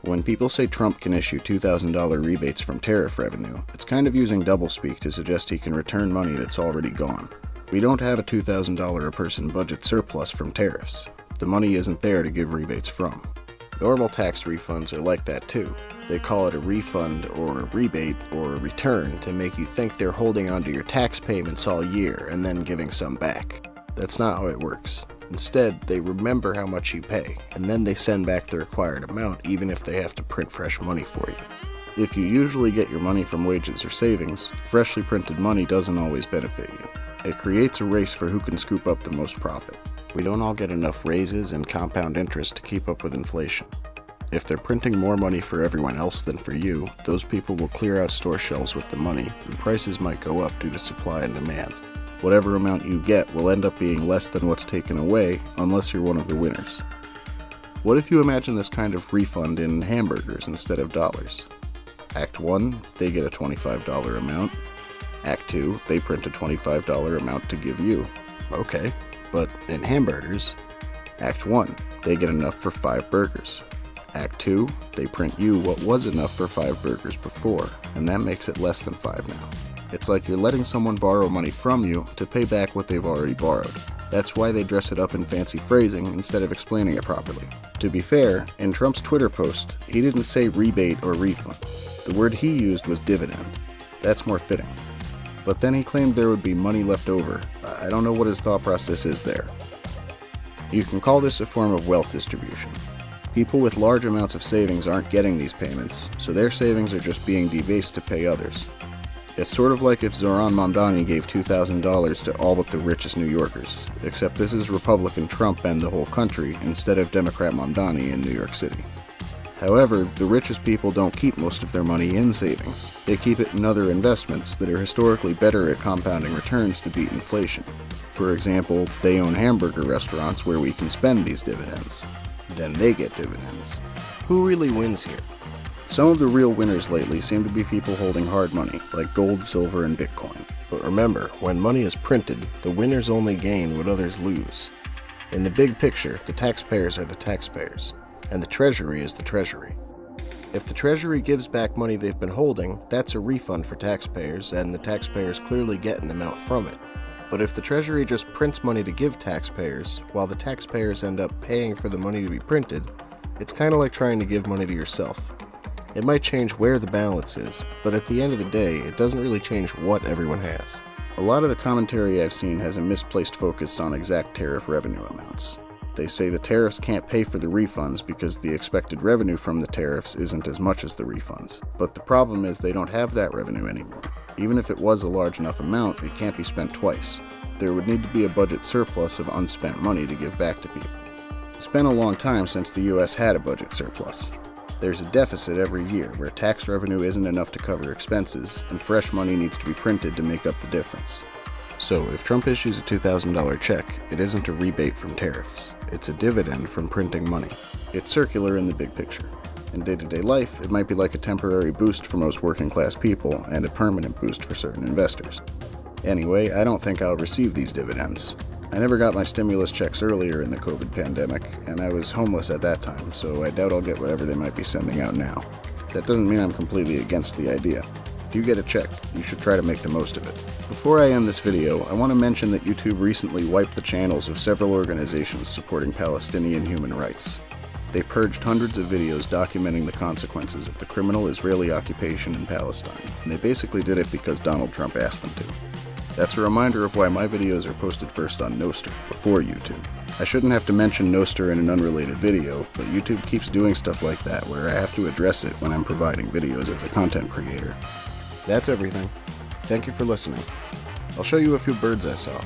When people say Trump can issue $2,000 rebates from tariff revenue, it's kind of using doublespeak to suggest he can return money that's already gone. We don't have a $2,000 a person budget surplus from tariffs. The money isn't there to give rebates from. Normal tax refunds are like that too. They call it a refund or a rebate or a return to make you think they're holding onto your tax payments all year and then giving some back. That's not how it works. Instead, they remember how much you pay, and then they send back the required amount even if they have to print fresh money for you. If you usually get your money from wages or savings, freshly printed money doesn't always benefit you. It creates a race for who can scoop up the most profit. We don't all get enough raises and compound interest to keep up with inflation. If they're printing more money for everyone else than for you, those people will clear out store shelves with the money, and prices might go up due to supply and demand. Whatever amount you get will end up being less than what's taken away, unless you're one of the winners. What if you imagine this kind of refund in hamburgers instead of dollars? Act 1, they get a $25 amount. Act 2, they print a $25 amount to give you. Okay, but in hamburgers, Act 1, they get enough for 5 burgers. Act 2, they print you what was enough for 5 burgers before, and that makes it less than 5 now. It's like you're letting someone borrow money from you to pay back what they've already borrowed. That's why they dress it up in fancy phrasing instead of explaining it properly. To be fair, in Trump's Twitter post, he didn't say rebate or refund. The word he used was dividend. That's more fitting. But then he claimed there would be money left over. I don't know what his thought process is there. You can call this a form of wealth distribution. People with large amounts of savings aren't getting these payments, so their savings are just being debased to pay others. It's sort of like if Zoran Mamdani gave $2,000 to all but the richest New Yorkers, except this is Republican Trump and the whole country instead of Democrat Mamdani in New York City. However, the richest people don't keep most of their money in savings. They keep it in other investments that are historically better at compounding returns to beat inflation. For example, they own hamburger restaurants where we can spend these dividends. Then they get dividends. Who really wins here? Some of the real winners lately seem to be people holding hard money, like gold, silver, and Bitcoin. But remember, when money is printed, the winners only gain what others lose. In the big picture, the taxpayers are the taxpayers, and the Treasury is the Treasury. If the Treasury gives back money they've been holding, that's a refund for taxpayers, and the taxpayers clearly get an amount from it. But if the Treasury just prints money to give taxpayers, while the taxpayers end up paying for the money to be printed, it's kind of like trying to give money to yourself. It might change where the balance is, but at the end of the day, it doesn't really change what everyone has. A lot of the commentary I've seen has a misplaced focus on exact tariff revenue amounts. They say the tariffs can't pay for the refunds because the expected revenue from the tariffs isn't as much as the refunds. But the problem is they don't have that revenue anymore. Even if it was a large enough amount, it can't be spent twice. There would need to be a budget surplus of unspent money to give back to people. It's been a long time since the US had a budget surplus. There's a deficit every year where tax revenue isn't enough to cover expenses, and fresh money needs to be printed to make up the difference. So if Trump issues a $2,000 check, it isn't a rebate from tariffs. It's a dividend from printing money. It's circular in the big picture. In day-to-day life, it might be like a temporary boost for most working-class people and a permanent boost for certain investors. Anyway, I don't think I'll receive these dividends. I never got my stimulus checks earlier in the COVID pandemic, and I was homeless at that time, so I doubt I'll get whatever they might be sending out now. That doesn't mean I'm completely against the idea. If you get a check, you should try to make the most of it. Before I end this video, I want to mention that YouTube recently wiped the channels of several organizations supporting Palestinian human rights. They purged hundreds of videos documenting the consequences of the criminal Israeli occupation in Palestine, and they basically did it because Donald Trump asked them to. That's a reminder of why my videos are posted first on Nostr, before YouTube. I shouldn't have to mention Nostr in an unrelated video, but YouTube keeps doing stuff like that where I have to address it when I'm providing videos as a content creator. That's everything. Thank you for listening. I'll show you a few birds I saw.